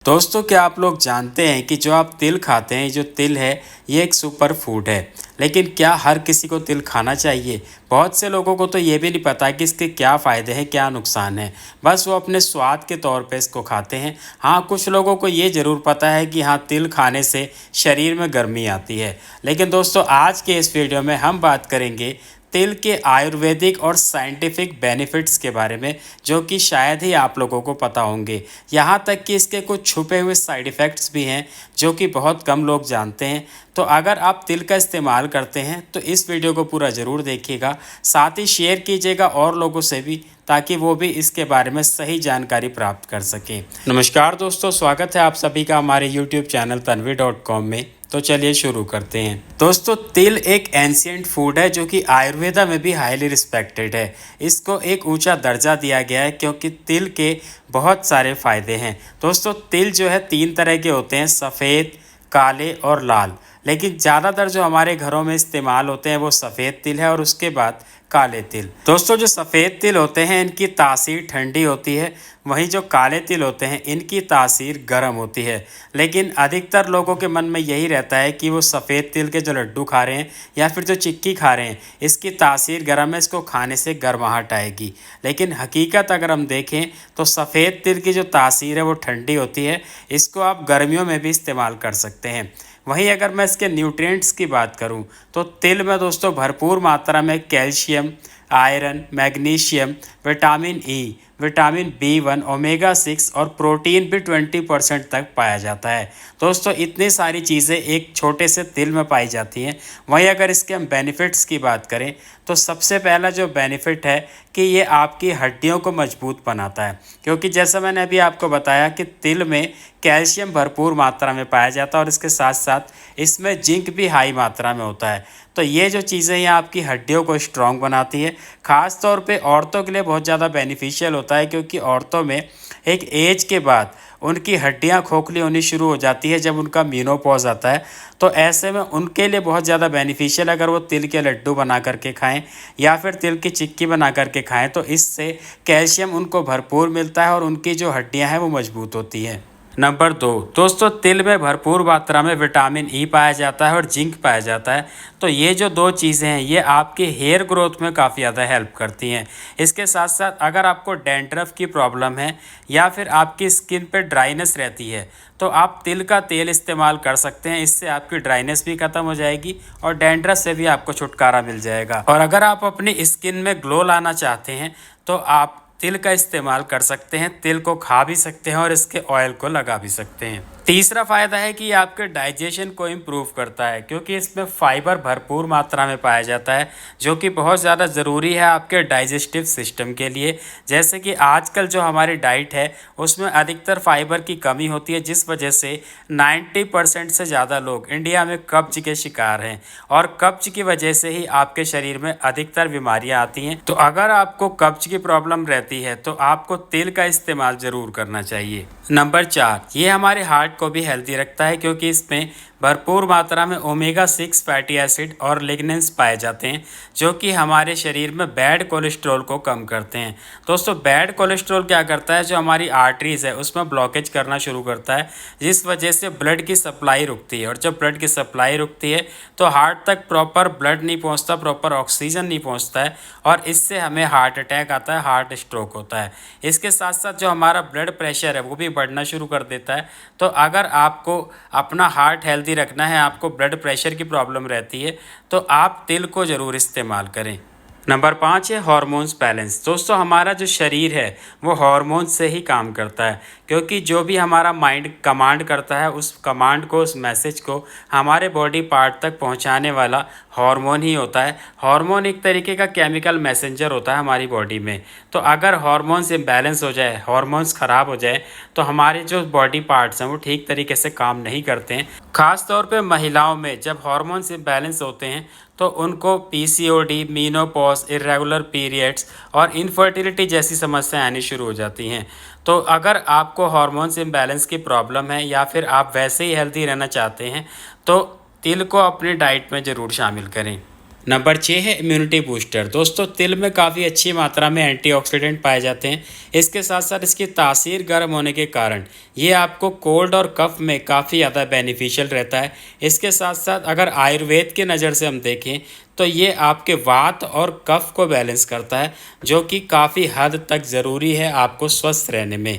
दोस्तों, क्या आप लोग जानते हैं कि जो आप तिल खाते हैं, जो तिल है ये एक सुपर फूड है। लेकिन क्या हर किसी को तिल खाना चाहिए? बहुत से लोगों को तो ये भी नहीं पता कि इसके क्या फ़ायदे हैं, क्या नुकसान है। बस वो अपने स्वाद के तौर पे इसको खाते हैं। हाँ, कुछ लोगों को ये ज़रूर पता है कि हाँ, तिल खाने से शरीर में गर्मी आती है। लेकिन दोस्तों, आज के इस वीडियो में हम बात करेंगे तिल के आयुर्वेदिक और साइंटिफिक बेनिफिट्स के बारे में, जो कि शायद ही आप लोगों को पता होंगे। यहाँ तक कि इसके कुछ छुपे हुए साइड इफ़ेक्ट्स भी हैं, जो कि बहुत कम लोग जानते हैं। तो अगर आप तिल का इस्तेमाल करते हैं तो इस वीडियो को पूरा ज़रूर देखिएगा, साथ ही शेयर कीजिएगा और लोगों से भी, ताकि वो भी इसके बारे में सही जानकारी प्राप्त कर सकें। नमस्कार दोस्तों, स्वागत है आप सभी का हमारे यूट्यूब चैनल tanvi.com में। तो चलिए शुरू करते हैं। दोस्तों, तिल एक एंशिएंट फूड है जो कि आयुर्वेदा में भी हाईली रिस्पेक्टेड है। इसको एक ऊंचा दर्जा दिया गया है क्योंकि तिल के बहुत सारे फ़ायदे हैं। दोस्तों, तिल जो है 3 तरह के होते हैं, सफ़ेद, काले और लाल। लेकिन ज़्यादातर जो हमारे घरों में इस्तेमाल होते हैं वो सफ़ेद तिल है और उसके बाद काले तिल। दोस्तों, जो सफ़ेद तिल होते हैं इनकी तासीर ठंडी होती है, वहीं जो काले तिल होते हैं इनकी तासीर गर्म होती है। लेकिन अधिकतर लोगों के मन में यही रहता है कि वो सफ़ेद तिल के जो लड्डू खा रहे हैं या फिर जो चिक्की खा रहे हैं, इसकी तासीर गर्म है, इसको खाने से गर्माहट आएगी। लेकिन हकीकत अगर हम देखें तो सफ़ेद तिल की जो तासीर है वो ठंडी होती है। इसको आप गर्मियों में भी इस्तेमाल कर सकते हैं। वहीं अगर मैं इसके न्यूट्रिएंट्स की बात करूं तो तिल में दोस्तों भरपूर मात्रा में calcium, iron, magnesium, vitamin E, vitamin B1, omega 6 और प्रोटीन भी 20% तक पाया जाता है। दोस्तों, इतनी सारी चीज़ें एक छोटे से तिल में पाई जाती हैं। वहीं अगर इसके हम बेनिफिट्स की बात करें तो सबसे पहला जो बेनिफिट है कि ये आपकी हड्डियों को मजबूत बनाता है, क्योंकि जैसा मैंने अभी आपको बताया कि तिल में कैल्शियम भरपूर मात्रा में पाया जाता है और इसके साथ साथ इसमें जिंक भी हाई मात्रा में होता है। तो ये जो चीज़ें हैं आपकी हड्डियों को स्ट्रॉन्ग बनाती है। ख़ास तौर पे औरतों के लिए बहुत ज़्यादा बेनिफिशियल होता है, क्योंकि औरतों में एक एज के बाद उनकी हड्डियां खोखली होनी शुरू हो जाती है जब उनका मेनोपॉज आता है। तो ऐसे में उनके लिए बहुत ज़्यादा बेनिफिशियल, अगर वो तिल के लड्डू बना करके खाएं या फिर तिल की चिक्की बना करके खाएं, तो इससे कैल्शियम उनको भरपूर मिलता है और उनकी जो हड्डियां हैं वो मजबूत होती हैं। नंबर 2, दोस्तों तिल में भरपूर मात्रा में विटामिन ई पाया जाता है और जिंक पाया जाता है। तो ये जो 2 चीज़ें हैं ये आपके हेयर ग्रोथ में काफ़ी ज़्यादा हेल्प करती हैं। इसके साथ साथ अगर आपको डैंड्रफ की प्रॉब्लम है या फिर आपकी स्किन पे ड्राइनेस रहती है तो आप तिल का तेल इस्तेमाल कर सकते हैं। इससे आपकी ड्राइनेस भी ख़त्म हो जाएगी और डैंड्रफ से भी आपको छुटकारा मिल जाएगा। और अगर आप अपनी स्किन में ग्लो लाना चाहते हैं तो आप तिल का इस्तेमाल कर सकते हैं। तिल को खा भी सकते हैं और इसके ऑयल को लगा भी सकते हैं। तीसरा फ़ायदा है कि ये आपके डाइजेशन को इम्प्रूव करता है, क्योंकि इसमें फाइबर भरपूर मात्रा में पाया जाता है, जो कि बहुत ज़्यादा ज़रूरी है आपके डाइजेस्टिव सिस्टम के लिए। जैसे कि आजकल जो हमारी डाइट है उसमें अधिकतर फाइबर की कमी होती है, जिस वजह से 90% से ज़्यादा लोग इंडिया में कब्ज के शिकार हैं और कब्ज की वजह से ही आपके शरीर में अधिकतर बीमारियाँ आती हैं। तो अगर आपको कब्ज की प्रॉब्लम रहती है तो आपको तिल का इस्तेमाल ज़रूर करना चाहिए। नंबर 4, ये हमारे हार्ट को भी हेल्दी रखता है, क्योंकि इसमें भरपूर मात्रा में ओमेगा 6 फैटी एसिड और लिग्नेंस पाए जाते हैं, जो कि हमारे शरीर में बैड कोलेस्ट्रॉल को कम करते हैं। दोस्तों, बैड कोलेस्ट्रॉल क्या करता है, जो हमारी आर्टरीज़ है उसमें ब्लॉकेज करना शुरू करता है, जिस वजह से ब्लड की सप्लाई रुकती है। और जब ब्लड की सप्लाई रुकती है तो हार्ट तक प्रॉपर ब्लड नहीं पहुँचता, प्रॉपर ऑक्सीजन नहीं पहुँचता है और इससे हमें हार्ट अटैक आता है, हार्ट स्ट्रोक होता है। इसके साथ साथ जो हमारा ब्लड प्रेशर है वो भी बढ़ना शुरू कर देता है। तो अगर आपको अपना हार्ट हेल्दी रखना है, आपको ब्लड प्रेशर की प्रॉब्लम रहती है, तो आप तिल को ज़रूर इस्तेमाल करें। नंबर 5 है हार्मोन्स बैलेंस। दोस्तों, हमारा जो शरीर है वो हार्मोन्स से ही काम करता है, क्योंकि जो भी हमारा माइंड कमांड करता है उस कमांड को, उस मैसेज को हमारे बॉडी पार्ट तक पहुंचाने वाला हार्मोन ही होता है। हार्मोन एक तरीके का केमिकल मैसेंजर होता है हमारी बॉडी में। तो अगर हार्मोन्स इम्बैलेंस हो जाए, हार्मोन्स ख़राब हो जाए, तो हमारे जो बॉडी पार्ट्स हैं वो ठीक तरीके से काम नहीं करते हैं। ख़ास तौर पे महिलाओं में जब हार्मोन्स इम्बैलेंस होते हैं तो उनको पीसीओडी, मेनोपॉज, इरेगुलर पीरियड्स और इनफर्टिलिटी जैसी समस्याएं आनी शुरू हो जाती हैं। तो अगर आपको हार्मोन्स इम्बैलेंस की प्रॉब्लम है या फिर आप वैसे ही हेल्दी रहना चाहते हैं तो तिल को अपनी डाइट में ज़रूर शामिल करें। नंबर 6 है इम्यूनिटी बूस्टर। दोस्तों तिल में काफ़ी अच्छी मात्रा में एंटीऑक्सीडेंट पाए जाते हैं। इसके साथ साथ इसकी तासीर गर्म होने के कारण ये आपको कोल्ड और कफ में काफ़ी ज़्यादा बेनिफिशियल रहता है। इसके साथ साथ अगर आयुर्वेद की नज़र से हम देखें तो ये आपके वात और कफ को बैलेंस करता है, जो कि काफ़ी हद तक ज़रूरी है आपको स्वस्थ रहने में।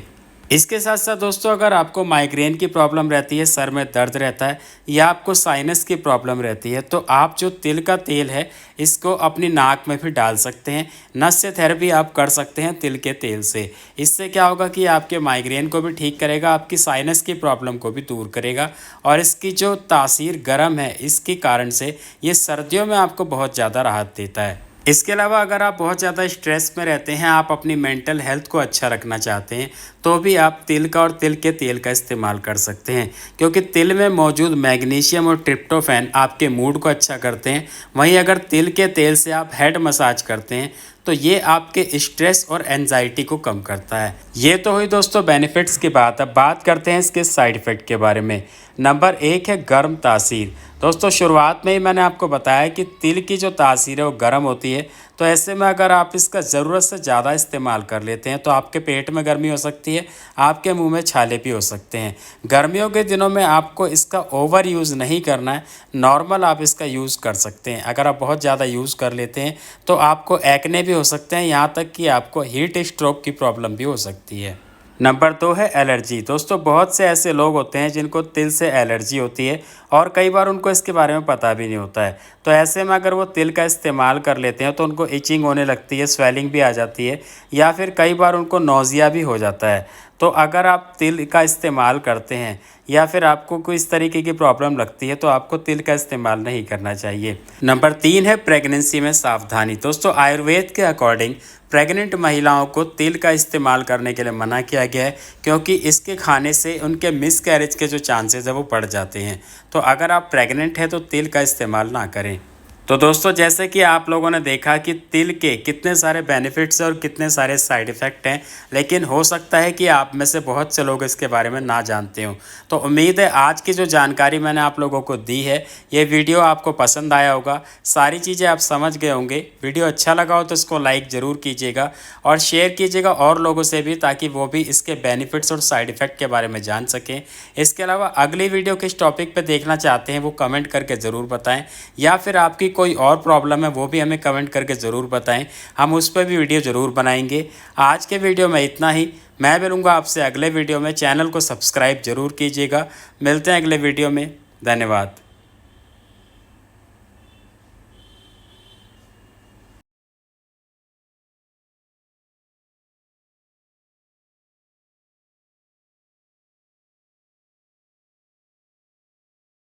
इसके साथ साथ दोस्तों अगर आपको माइग्रेन की प्रॉब्लम रहती है, सर में दर्द रहता है या आपको साइनस की प्रॉब्लम रहती है, तो आप जो तिल का तेल है इसको अपनी नाक में भी डाल सकते हैं। नस्य थेरेपी आप कर सकते हैं तिल के तेल से। इससे क्या होगा कि आपके माइग्रेन को भी ठीक करेगा, आपकी साइनस की प्रॉब्लम को भी दूर करेगा और इसकी जो तासीर गर्म है इसके कारण से ये सर्दियों में आपको बहुत ज़्यादा राहत देता है। इसके अलावा अगर आप बहुत ज़्यादा स्ट्रेस में रहते हैं, आप अपनी मेंटल हेल्थ को अच्छा रखना चाहते हैं, तो भी आप तिल का और तिल के तेल का इस्तेमाल कर सकते हैं, क्योंकि तिल में मौजूद मैग्नीशियम और ट्रिप्टोफैन आपके मूड को अच्छा करते हैं। वहीं अगर तिल के तेल से आप हेड मसाज करते हैं तो ये आपके स्ट्रेस और एंजाइटी को कम करता है। ये तो हुई दोस्तों बेनिफिट्स की बात। अब बात करते हैं इसके साइड इफ़ेक्ट के बारे में। नंबर 1 है गर्म तासीर। दोस्तों शुरुआत में ही मैंने आपको बताया कि तिल की जो तासीर है वो गर्म होती है, तो ऐसे में अगर आप इसका ज़रूरत से ज़्यादा इस्तेमाल कर लेते हैं तो आपके पेट में गर्मी हो सकती है, आपके मुंह में छाले भी हो सकते हैं। गर्मियों के दिनों में आपको इसका ओवर यूज़ नहीं करना है, नॉर्मल आप इसका यूज़ कर सकते हैं। अगर आप बहुत ज़्यादा यूज़ कर लेते हैं तो आपको एक्ने भी हो सकते हैं, यहाँ तक कि आपको हीट स्ट्रोक की प्रॉब्लम भी हो सकती है। नंबर 2 है एलर्जी। दोस्तों बहुत से ऐसे लोग होते हैं जिनको तिल से एलर्जी होती है और कई बार उनको इसके बारे में पता भी नहीं होता है। तो ऐसे में अगर वो तिल का इस्तेमाल कर लेते हैं तो उनको इचिंग होने लगती है, स्वेलिंग भी आ जाती है या फिर कई बार उनको नौजिया भी हो जाता है। तो अगर आप तिल का इस्तेमाल करते हैं या फिर आपको कोई इस तरीके की प्रॉब्लम लगती है तो आपको तिल का इस्तेमाल नहीं करना चाहिए। नंबर 3 है प्रेगनेंसी में सावधानी। दोस्तों आयुर्वेद के अकॉर्डिंग प्रेग्नेंट महिलाओं को तिल का इस्तेमाल करने के लिए मना किया गया है, क्योंकि इसके खाने से उनके मिसकैरेज के जो चांसेस है वो बढ़ जाते हैं। तो अगर आप प्रेग्नेंट हैं तो तिल का इस्तेमाल ना करें। तो दोस्तों जैसे कि आप लोगों ने देखा कि तिल के कितने सारे बेनिफिट्स और कितने सारे साइड इफ़ेक्ट हैं, लेकिन हो सकता है कि आप में से बहुत से लोग इसके बारे में ना जानते हो। तो उम्मीद है आज की जो जानकारी मैंने आप लोगों को दी है ये वीडियो आपको पसंद आया होगा, सारी चीज़ें आप समझ गए होंगे। वीडियो अच्छा लगा हो तो इसको लाइक ज़रूर कीजिएगा और शेयर कीजिएगा और लोगों से भी, ताकि वो भी इसके बेनिफिट्स और साइड इफ़ेक्ट के बारे में जान सकें। इसके अलावा अगली वीडियो किस टॉपिक पर देखना चाहते हैं वो कमेंट करके ज़रूर बताएँ, या फिर आपकी कोई और प्रॉब्लम है वो भी हमें कमेंट करके ज़रूर बताएं, हम उस पर भी वीडियो ज़रूर बनाएंगे। आज के वीडियो में इतना ही। मैं मिलूँगा आपसे अगले वीडियो में। चैनल को सब्सक्राइब ज़रूर कीजिएगा। मिलते हैं अगले वीडियो में। धन्यवाद।